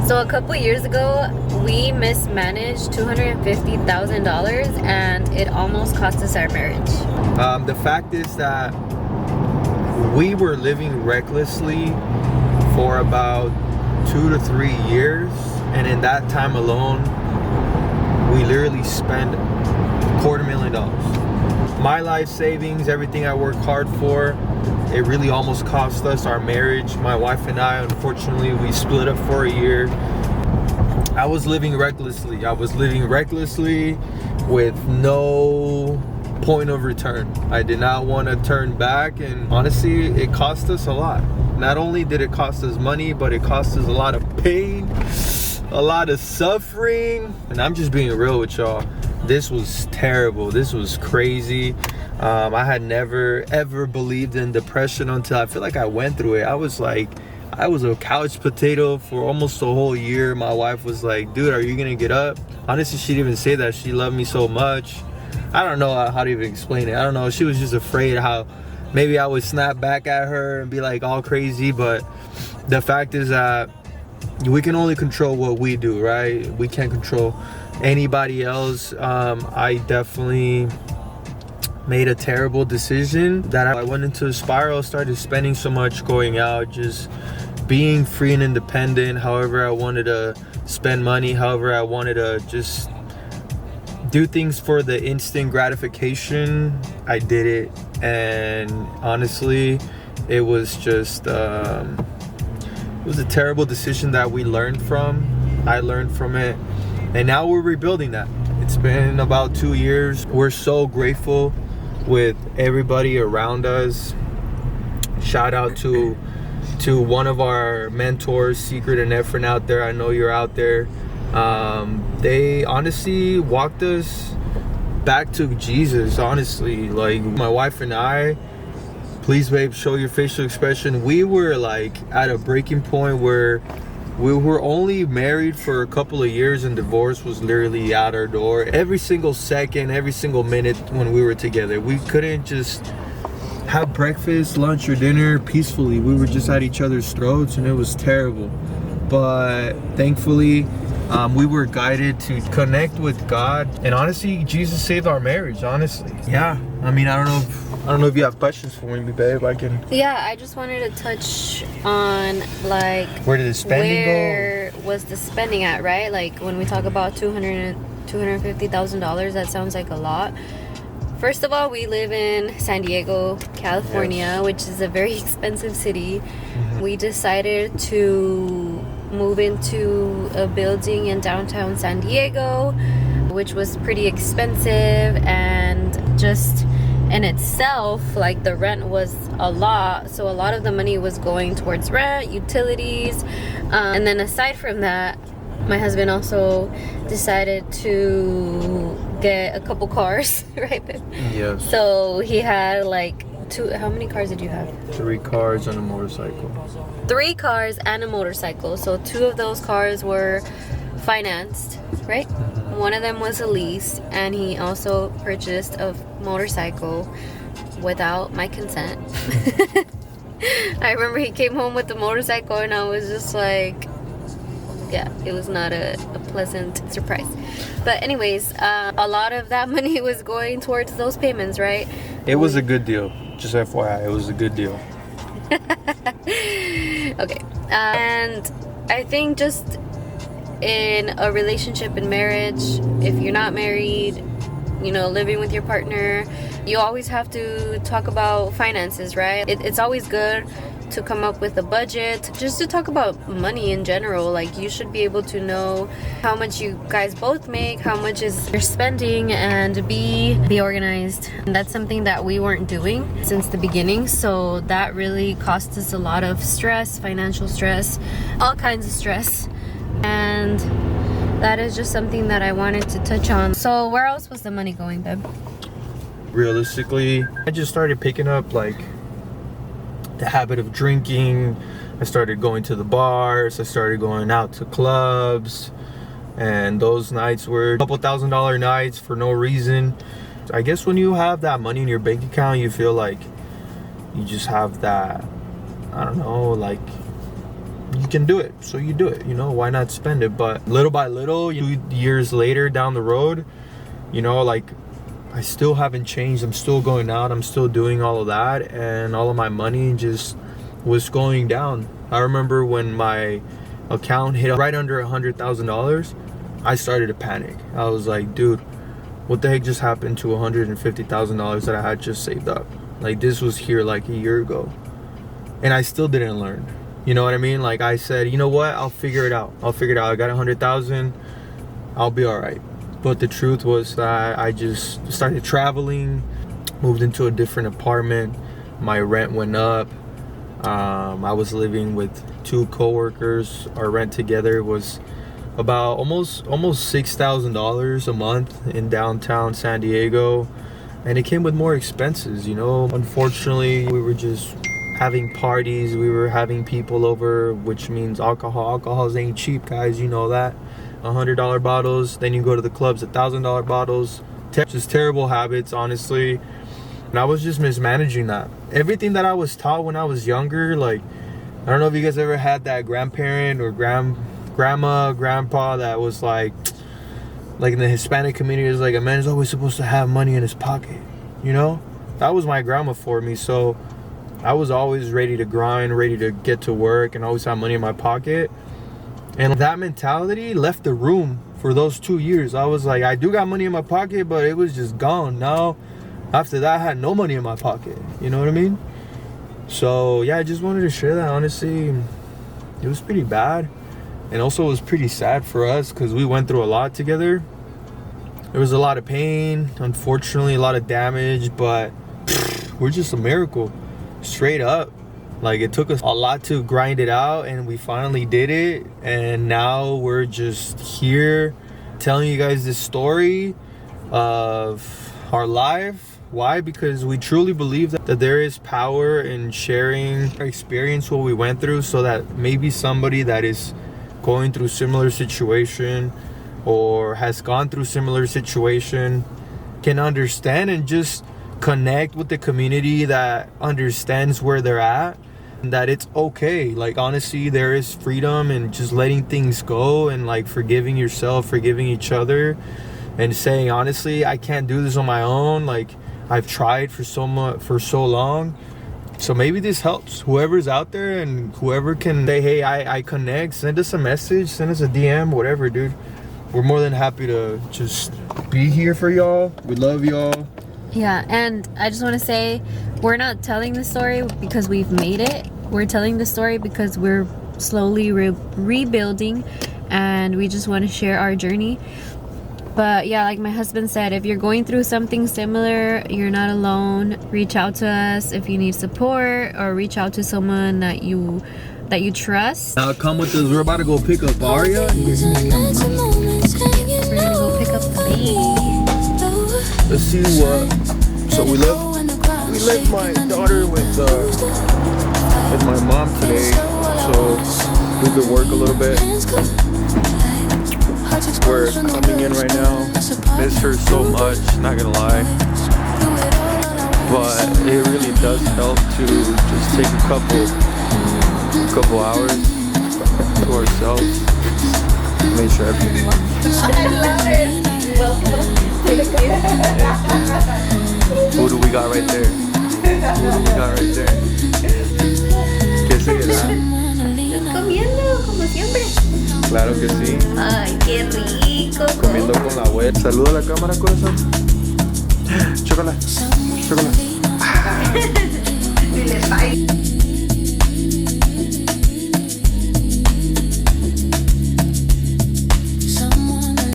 So a couple years ago, we mismanaged $250,000 and it almost cost us our marriage. The fact is that we were living recklessly for about 2 to 3 years, and in that time alone, we literally spent $250,000. My life savings, everything I worked hard for, it really almost cost us our marriage. My wife and I, unfortunately, we split up for a year. I was living recklessly. With no point of return. I did not want to turn back, and honestly, it cost us a lot. Not only did it cost us money, but it cost us a lot of pain, a lot of suffering, and I'm just being real with y'all. This was terrible. This was crazy. I had never ever believed in depression until I feel like I went through it. I was a couch potato for almost a whole year. My wife was like, dude, are you gonna get up? Honestly, she didn't even say that. She loved me so much. I don't know how to even explain it. I don't know. She was just afraid how maybe I would snap back at her and be like all crazy. But the fact is that we can only control what we do, right? We can't control anybody else. I definitely made a terrible decision that I went into a spiral, started spending so much, going out, just being free and independent, however I wanted to spend money, however I wanted to just do things for the instant gratification. I did it, and honestly, it was just it was a terrible decision that we learned from. I learned from it, and now we're rebuilding that. It's been about 2 years. We're so grateful with everybody around us. Shout out to one of our mentors, Secret and Efren, out there. I know you're out there. They honestly walked us back to Jesus, honestly. Like, my wife and I, please babe, show your facial expression. We were like at a breaking point where we were only married for a couple of years and divorce was literally out our door. Every single second, every single minute when we were together, we couldn't just have breakfast, lunch, or dinner peacefully. We were just at each other's throats, and it was terrible. But thankfully, we were guided to connect with God, and honestly, Jesus saved our marriage. Honestly, yeah. I mean, I don't know if you have questions for me, babe. I can. Yeah, I just wanted to touch on, like, where did the spending go? Where was the spending at, right? Like, when we talk about $250,000, that sounds like a lot. First of all, we live in San Diego, California, yes, which is a very expensive city. Mm-hmm. We decided to move into a building in downtown San Diego, which was pretty expensive, and just in itself, like, the rent was a lot, so a lot of the money was going towards rent, utilities, and then aside from that, my husband also decided to get a couple cars, right, babe? Yes. So he had like how many cars did you have? 3 cars and a motorcycle. 3 cars and a motorcycle. So 2 of those cars were financed, right? One of them was a lease, and he also purchased a motorcycle without my consent. I remember he came home with the motorcycle, and I was just like, yeah, it was not a pleasant surprise. But anyways, a lot of that money was going towards those payments, right? It was a good deal. Just FYI, it was a good deal. Okay. And I think just in a relationship and marriage, if you're not married, you know, living with your partner, you always have to talk about finances, right? It's always good to come up with a budget, just to talk about money in general. Like, you should be able to know how much you guys both make, how much is you're spending, and be organized. And that's something that we weren't doing since the beginning, so that really cost us a lot of stress, financial stress, all kinds of stress. And that is just something that I wanted to touch on. So where else was the money going, babe? Realistically, I just started picking up like the habit of drinking. I started going to the bars, I started going out to clubs, and those nights were a couple $1,000 nights for no reason. I guess when you have that money in your bank account, you feel like you just have that, I don't know, like you can do it. so you do it, you know, why not spend it? But little by little, 2 years later down the road, you know, like, I still haven't changed. I'm still going out, I'm still doing all of that, and all of my money just was going down. I remember when my account hit right under $100,000, I started to panic. I was like, dude, what the heck just happened to $150,000 that I had just saved up? Like, this was here like a year ago, and I still didn't learn. You know what I mean? Like, I said, you know what, I'll figure it out. I got 100,000, I'll be all right. But the truth was that I just started traveling, moved into a different apartment, my rent went up. I was living with 2 coworkers. Our rent together was about almost $6,000 a month in downtown San Diego, and it came with more expenses, you know. Unfortunately, we were just having parties, we were having people over, which means alcohols ain't cheap, guys, you know that. $100 bottles, then you go to the clubs, $1,000 bottles. Just terrible habits, honestly. And I was just mismanaging that. Everything that I was taught when I was younger, like, I don't know if you guys ever had that grandparent or grandma, grandpa that was like in the Hispanic community, is like, a man is always supposed to have money in his pocket, you know? That was my grandma for me. So I was always ready to grind, ready to get to work, and always have money in my pocket. And that mentality left the room for those 2 years. I was like, I do got money in my pocket, but it was just gone. Now, after that, I had no money in my pocket. You know what I mean? So yeah, I just wanted to share that. Honestly, it was pretty bad. And also it was pretty sad for us because we went through a lot together. There was a lot of pain, unfortunately, a lot of damage, but we're just a miracle, straight up. Like, it took us a lot to grind it out, and we finally did it. And now we're just here telling you guys this story of our life. Why? Because we truly believe that there is power in sharing our experience, what we went through, so that maybe somebody that is going through similar situation or has gone through similar situation can understand and just connect with the community that understands where they're at, and that it's okay. Like, honestly, there is freedom in just letting things go, and like forgiving yourself, forgiving each other, and saying, honestly, I can't do this on my own. Like, I've tried for so long. So maybe this helps whoever's out there, and whoever can say, hey, I connect, send us a message, send us a DM, whatever, dude. We're more than happy to just be here for y'all. We love y'all. Yeah, and I just want to say, we're not telling the story because we've made it. We're telling the story because we're slowly rebuilding, and we just want to share our journey. But yeah, like my husband said, if you're going through something similar, you're not alone. Reach out to us if you need support, or reach out to someone that you trust. Now come with us. We're about to go pick up Aria. We're gonna go pick up the baby. Let's see what. So we left my daughter with my mom today. So we could work a little bit. We're coming in right now. Miss her so much, not gonna lie. But it really does help to just take a couple hours to ourselves. Make sure everything works. I love it. Welcome. Who do we got right there? ¿Qué seguirá? Comiendo, como siempre. Claro que sí. Ay, qué rico. Comiendo con la abuela. Saluda a la cámara, corazón. Chocolate.